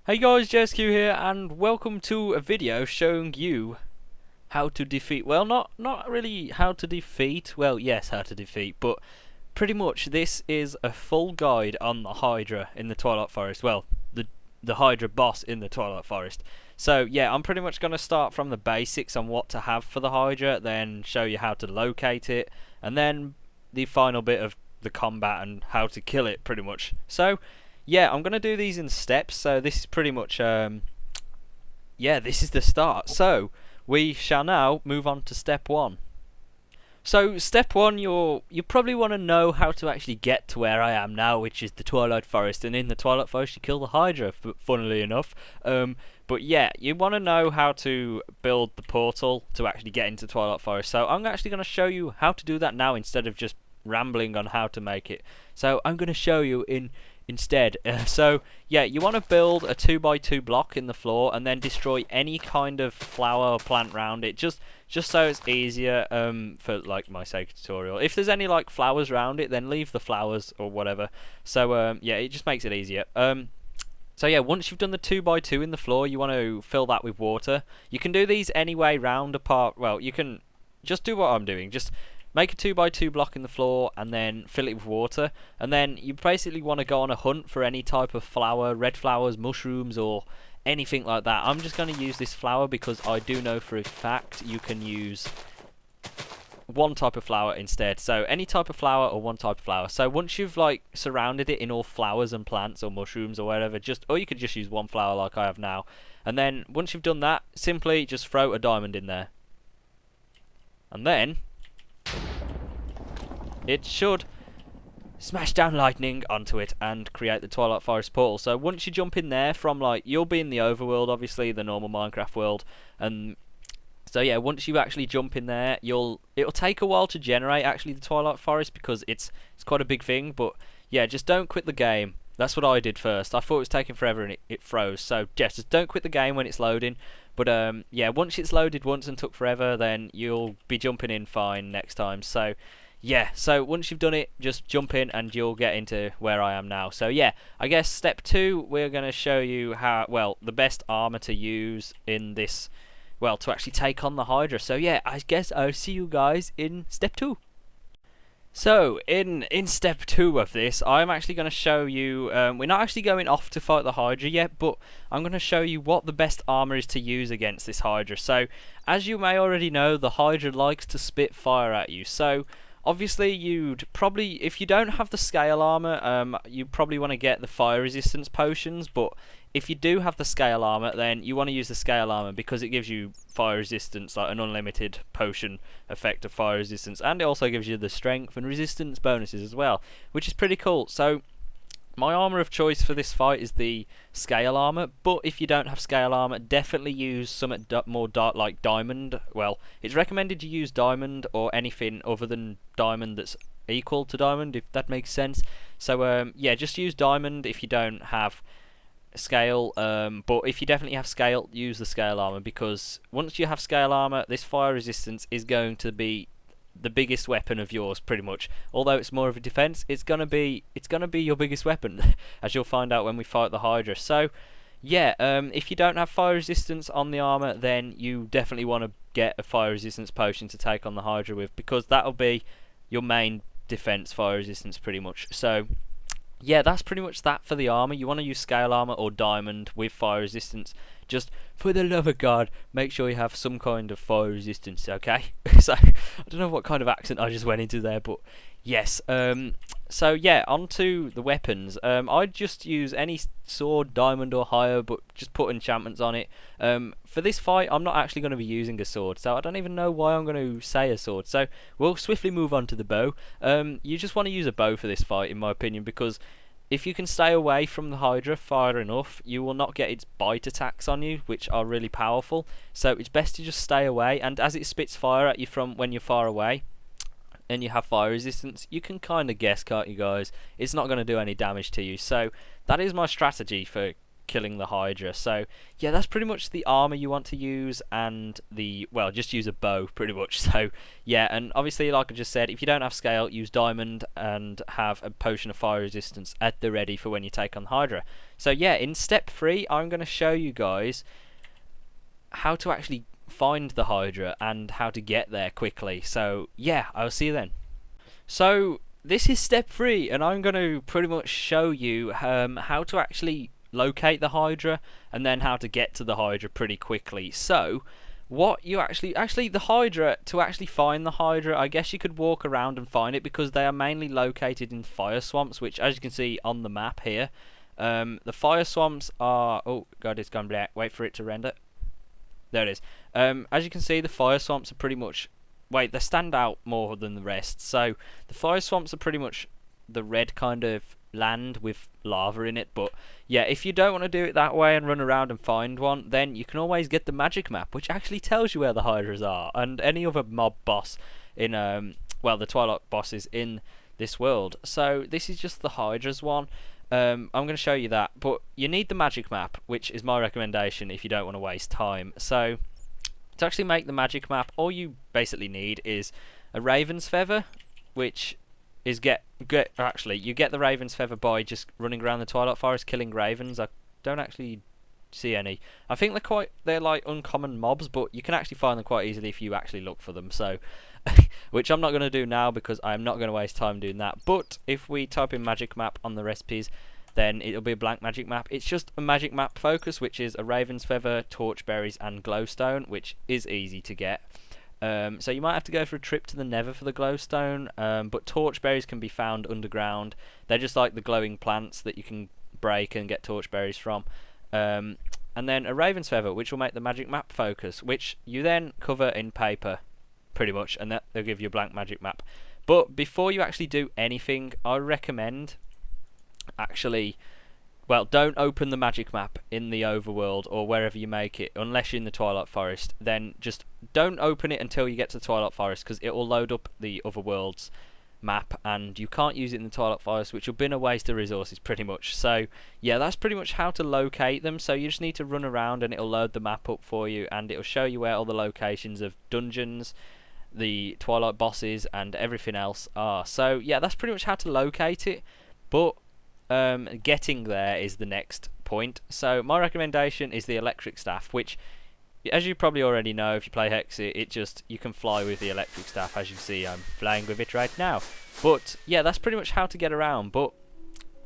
Hey guys, JSQ here, and welcome to a video showing you how to defeat, well, not really how to defeat, well, yes, how to defeat, but pretty much this is a full guide on the Hydra in the Twilight Forest, well, the Hydra boss in the Twilight Forest. So yeah, I'm pretty much going to start from the basics on what to have for the Hydra, then show you how to locate it, and then the final bit of the combat and how to kill it, pretty much. So yeah, I'm going to do these in steps, so this is pretty much, yeah, this is the start. So, we shall now move on to step 1. So, step 1, you probably want to know how to actually get to where I am now, which is the Twilight Forest, and in the Twilight Forest you kill the Hydra, funnily enough. But yeah, you want to know how to build the portal to actually get into Twilight Forest, so I'm actually going to show you how to do that now instead of just rambling on how to make it. So, I'm going to show you instead. So yeah, you want to build a 2x2 block in the floor and then destroy any kind of flower or plant around it, just so it's easier for like my sake tutorial. If there's any like flowers around it, then leave the flowers or whatever. So yeah, it just makes it easier. So yeah, once you've done the 2x2 in the floor, you want to fill that with water. You can do these any way round apart. Well, you can just do what I'm doing. Just make a 2x2 block in the floor and then fill it with water, and then you basically want to go on a hunt for any type of flower, red flowers, mushrooms, or anything like that. I'm just going to use this flower because I do know for a fact you can use one type of flower instead. So any type of flower or one type of flower. So once you've like surrounded it in all flowers and plants or mushrooms or whatever, or you could just use one flower like I have now. And then once you've done that, simply just throw a diamond in there. And then it should smash down lightning onto it and create the Twilight Forest portal. So once you jump in there from, like, you'll be in the overworld, obviously, the normal Minecraft world, and so yeah, once you actually jump in there, it'll take a while to generate actually the Twilight Forest because it's quite a big thing. But yeah, just don't quit the game. That's what I did first. I thought it was taking forever and it froze. So yeah, just don't quit the game when it's loading. But yeah, once it's loaded once and took forever, then you'll be jumping in fine next time. So yeah, so once you've done it, just jump in and you'll get into where I am now. So yeah, I guess step 2, we're going to show you how, well, the best armor to use in this, well, to actually take on the Hydra. So yeah, I guess I'll see you guys in step 2. So, in step 2 of this, I'm actually going to show you, we're not actually going off to fight the Hydra yet, but I'm going to show you what the best armor is to use against this Hydra. So, as you may already know, the Hydra likes to spit fire at you. So, obviously, you'd probably, if you don't have the scale armor, you probably want to get the fire resistance potions, but if you do have the scale armor, then you want to use the scale armor because it gives you fire resistance, like an unlimited potion effect of fire resistance, and it also gives you the strength and resistance bonuses as well, which is pretty cool. So my armor of choice for this fight is the scale armor, but if you don't have scale armor, definitely use something more like diamond. Well, it's recommended you use diamond or anything other than diamond that's equal to diamond, if that makes sense. So yeah, just use diamond if you don't have scale, but if you definitely have scale, use the scale armor, because once you have scale armor, this fire resistance is going to be the biggest weapon of yours, pretty much. Although it's more of a defense, it's gonna be your biggest weapon, as you'll find out when we fight the Hydra. So yeah, if you don't have fire resistance on the armor, then you definitely want to get a fire resistance potion to take on the Hydra with, because that'll be your main defense, fire resistance, pretty much. So yeah, that's pretty much that for the armor. You want to use scale armor or diamond with fire resistance. Just for the love of God, make sure you have some kind of fire resistance, okay? So I don't know what kind of accent I just went into there, but yes. So yeah, onto the weapons. I'd just use any sword, diamond or higher, but just put enchantments on it. For this fight, I'm not actually going to be using a sword, so I don't even know why I'm going to say a sword. So we'll swiftly move on to the bow. You just want to use a bow for this fight, in my opinion, because if you can stay away from the Hydra far enough, you will not get its bite attacks on you, which are really powerful. So it's best to just stay away, and as it spits fire at you from when you're far away, and you have fire resistance, you can kind of guess, can't you guys? It's not going to do any damage to you. So that is my strategy for killing the Hydra. So yeah, that's pretty much the armor you want to use, and well, just use a bow pretty much. So yeah, and obviously, like I just said, if you don't have scale, use diamond and have a potion of fire resistance at the ready for when you take on Hydra. So yeah, in step 3, I'm going to show you guys how to actually find the Hydra and how to get there quickly. So yeah, I'll see you then. So this is step 3, and I'm going to pretty much show you how to actually locate the Hydra and then how to get to the Hydra pretty quickly. So what you actually the Hydra, to actually find the Hydra, I guess you could walk around and find it, because they are mainly located in fire swamps, which, as you can see on the map here, the fire swamps are, oh god, it's gone black, wait for it to render. There it is. As you can see, the fire swamps are pretty much, they stand out more than the rest. So the fire swamps are pretty much the red kind of land with lava in it. But yeah, if you don't want to do it that way and run around and find one, then you can always get the magic map, which actually tells you where the Hydras are and any other mob boss in well, the Twilight bosses in this world. So this is just the Hydras one. I'm going to show you that, but you need the magic map, which is my recommendation if you don't want to waste time. So to actually make the magic map, all you basically need is a raven's feather, which is actually you get the raven's feather by just running around the Twilight Forest killing ravens. I don't actually see any. I think they're like uncommon mobs, but you can actually find them quite easily if you actually look for them. So which I'm not going to do now because I'm not going to waste time doing that. But if we type in magic map on the recipes, then it'll be a blank magic map. It's just a magic map focus, which is a raven's feather, torch berries, and glowstone, which is easy to get. So you might have to go for a trip to the Nether for the glowstone, but torch berries can be found underground. They're just like the glowing plants that you can break and get torch berries from. And then a raven's feather, which will make the magic map focus, which you then cover in paper, pretty much, and they'll give you a blank magic map. But before you actually do anything, I recommend actually, well, don't open the magic map in the overworld or wherever you make it, unless you're in the Twilight Forest. Then just don't open it until you get to the Twilight Forest, because it will load up the otherworld's map and you can't use it in the Twilight Forest, which will be a waste of resources pretty much. So yeah, that's pretty much how to locate them. So you just need to run around and it'll load the map up for you, and it'll show you where all the locations of dungeons, the Twilight bosses, and everything else are. So yeah, that's pretty much how to locate it, but getting there is the next point. So my recommendation is the electric staff, which, as you probably already know if you play HEXXIT, you can fly with the electric staff. As you can see, I'm flying with it right now. But yeah, that's pretty much how to get around. But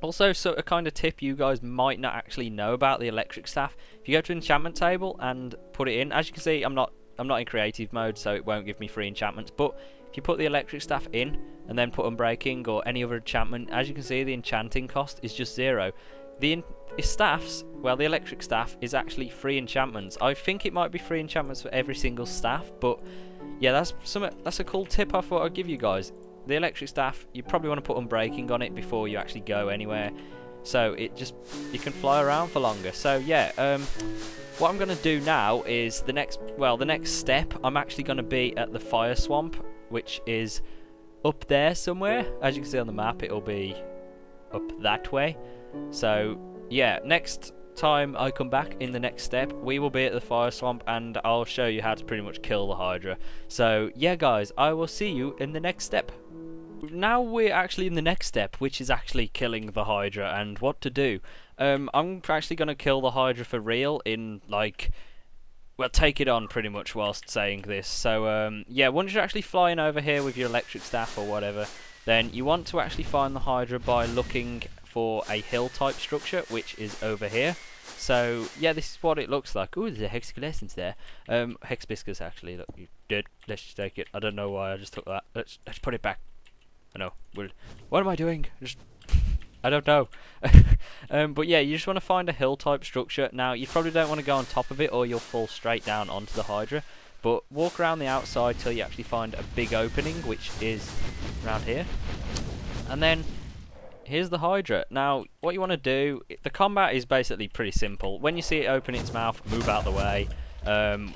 also, so a kind of tip you guys might not actually know about the electric staff: if you go to enchantment table and put it in, as you can see, I'm not in creative mode, so it won't give me free enchantments. But if you put the electric staff in and then put unbreaking or any other enchantment, as you can see, the enchanting cost is just 0. The staffs, well, the electric staff is actually free enchantments. I think it might be free enchantments for every single staff, but yeah, that's a cool tip I thought I'd give you guys. The electric staff, you probably want to put unbreaking on it before you actually go anywhere, so you can fly around for longer. So yeah, what I'm going to do now is the next step. I'm actually going to be at the fire swamp, which is up there somewhere. As you can see on the map, it'll be up that way. So yeah, next time I come back in the next step, we will be at the fire swamp and I'll show you how to pretty much kill the Hydra. So yeah guys, I will see you in the next step. Now we're actually in the next step, which is actually killing the Hydra and what to do. I'm actually going to kill the Hydra for real in, like, well, take it on pretty much whilst saying this. So yeah, once you're actually flying over here with your electric staff or whatever, then you want to actually find the Hydra by looking for a hill type structure, which is over here. So yeah, this is what it looks like. Ooh, there's a hexagolessence there. Hexbiscus actually. Look, you did. Let's just take it. I don't know why I just took that. Let's put it back. I know. What am I doing? I don't know. But yeah, you just want to find a hill type structure. Now you probably don't want to go on top of it or you'll fall straight down onto the Hydra. But walk around the outside till you actually find a big opening, which is around here. And then here's the Hydra. Now, what you want to do, the combat is basically pretty simple. When you see it open its mouth, move out the way.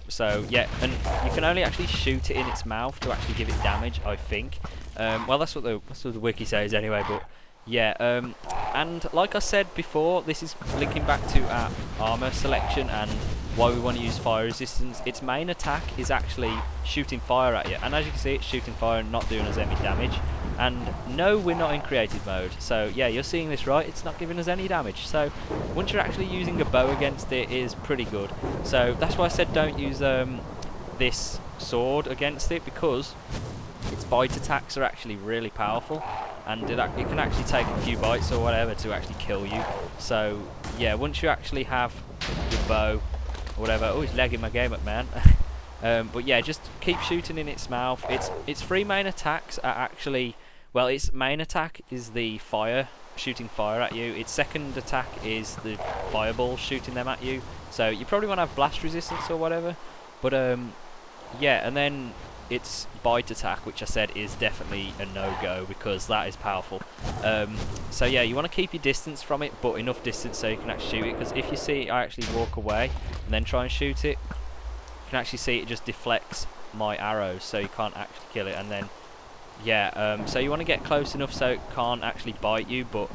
So yeah, and you can only actually shoot it in its mouth to actually give it damage, I think. Well, that's what the wiki says anyway. But yeah, And like I said before, this is linking back to our armour selection and why we want to use fire resistance. Its main attack is actually shooting fire at you, and as you can see, it's shooting fire and not doing us any damage. And no, we're not in creative mode, so yeah, you're seeing this right, it's not giving us any damage. So once you're actually using a bow against it, is pretty good. So that's why I said don't use this sword against it, because its bite attacks are actually really powerful, and it can actually take a few bites or whatever to actually kill you. So yeah, once you actually have your bow or whatever, oh, he's lagging my game up, man. But yeah, just keep shooting in its mouth. Its three main attacks are actually, well, its main attack is the fire, shooting fire at you. Its second attack is the fireball, shooting them at you. So you probably want to have blast resistance or whatever. But yeah, and then its bite attack, which I said is definitely a no-go because that is powerful. So yeah, you want to keep your distance from it, but enough distance so you can actually shoot it. Because if you see I actually walk away and then try and shoot it, you can actually see it just deflects my arrows, so you can't actually kill it. And then yeah, so you want to get close enough so it can't actually bite you, but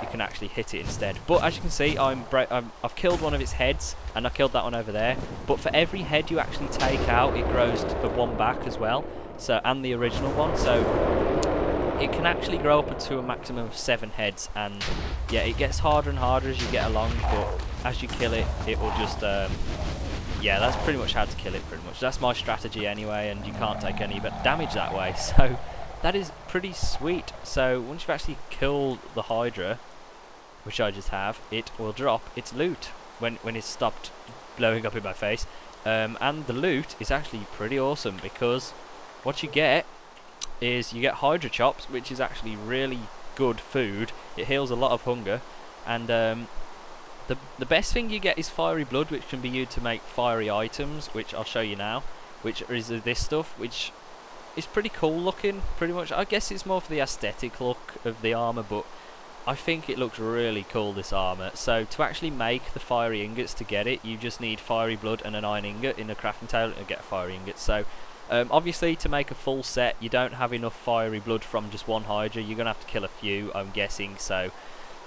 you can actually hit it instead. But as you can see, I've killed one of its heads, and I killed that one over there. But for every head you actually take out, it grows to one back as well. So, and the original one. So it can actually grow up to a maximum of 7 heads, and yeah, it gets harder and harder as you get along. But as you kill it, it will just yeah, that's pretty much how to kill it. Pretty much, that's my strategy anyway, and you can't take any damage that way. So that is pretty sweet. So once you've actually killed the Hydra, which I just have, it will drop its loot when it's stopped blowing up in my face. And the loot is actually pretty awesome, because what you get is you get Hydra chops, which is actually really good food. It heals a lot of hunger, and the best thing you get is fiery blood, which can be used to make fiery items, which I'll show you now, which is this stuff, which is pretty cool looking, pretty much. I guess it's more for the aesthetic look of the armour, but I think it looks really cool, this armour. So to actually make the fiery ingots to get it, you just need fiery blood and an iron ingot in a crafting table to get fiery ingots. So obviously to make a full set, you don't have enough fiery blood from just one Hydra. You're going to have to kill a few, I'm guessing. So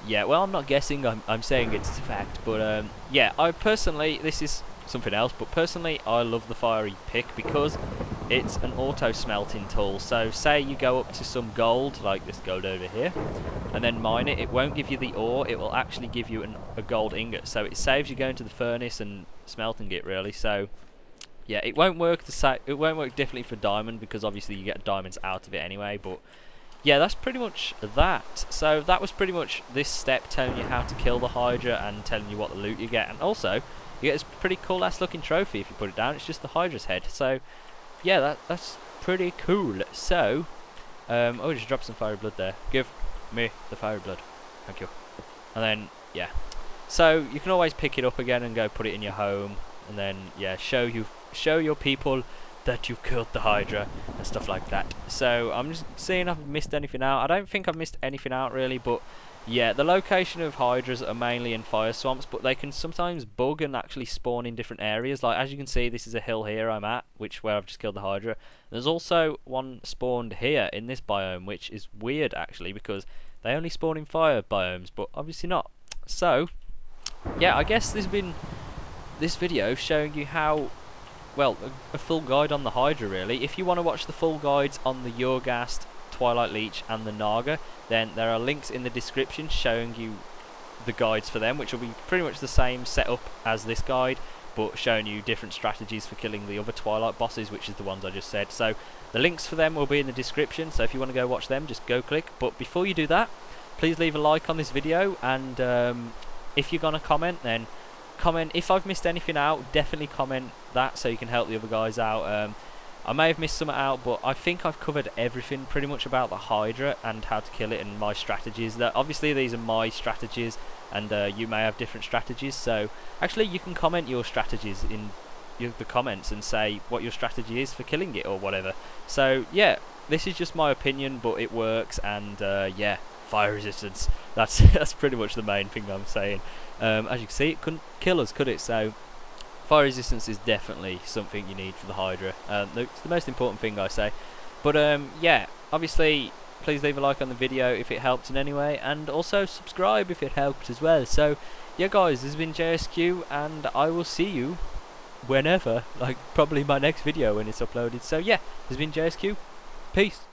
yeah, well, I'm not guessing, I'm saying it's a fact. But yeah, I personally, this is something else, but personally I love the fiery pick because it's an auto smelting tool. So say you go up to some gold, like this gold over here, and then mine it, it won't give you the ore, it will actually give you a gold ingot. So it saves you going to the furnace and smelting it, really. So yeah, it won't work it won't work differently for diamond, because obviously you get diamonds out of it anyway. But yeah, that's pretty much that. So that was pretty much this step, telling you how to kill the Hydra and telling you what the loot you get. And also you get this pretty cool ass looking trophy if you put it down. It's just the Hydra's head. So yeah, that's pretty cool. So oh, just drop some fiery blood there. Give me the fiery blood, thank you. And then yeah, so you can always pick it up again and go put it in your home, and then yeah, show your people that you've killed the Hydra and stuff like that. So I'm just seeing if I've missed anything out. I don't think I've missed anything out really, but yeah, the location of Hydras are mainly in fire swamps, but they can sometimes bug and actually spawn in different areas. Like as you can see, this is a hill here I'm at, where I've just killed the Hydra. There's also one spawned here in this biome, which is weird actually, because they only spawn in fire biomes, but obviously not. So yeah, I guess there's been this video showing you how, well, a full guide on the Hydra really. If you want to watch the full guides on the Yorgast, Twilight Leech and the Naga, then there are links in the description showing you the guides for them, which will be pretty much the same setup as this guide, but showing you different strategies for killing the other Twilight bosses, which is the ones I just said. So the links for them will be in the description, so if you want to go watch them, just go click. But before you do that, please leave a like on this video, and if you're gonna comment, then comment. If I've missed anything out, definitely comment that so you can help the other guys out. I may have missed some out, but I think I've covered everything pretty much about the Hydra and how to kill it and my strategies. That obviously these are my strategies, and you may have different strategies. So actually you can comment your strategies in the comments and say what your strategy is for killing it or whatever. So yeah, this is just my opinion, but it works. And yeah, fire resistance, that's pretty much the main thing I'm saying. As you can see, it couldn't kill us, could it? So fire resistance is definitely something you need for the Hydra. It's the most important thing, I say. But yeah, obviously please leave a like on the video if it helped in any way, and also subscribe if it helped as well. So yeah guys, this has been JSQ, and I will see you whenever, like probably my next video when it's uploaded. So yeah, this has been JSQ, peace.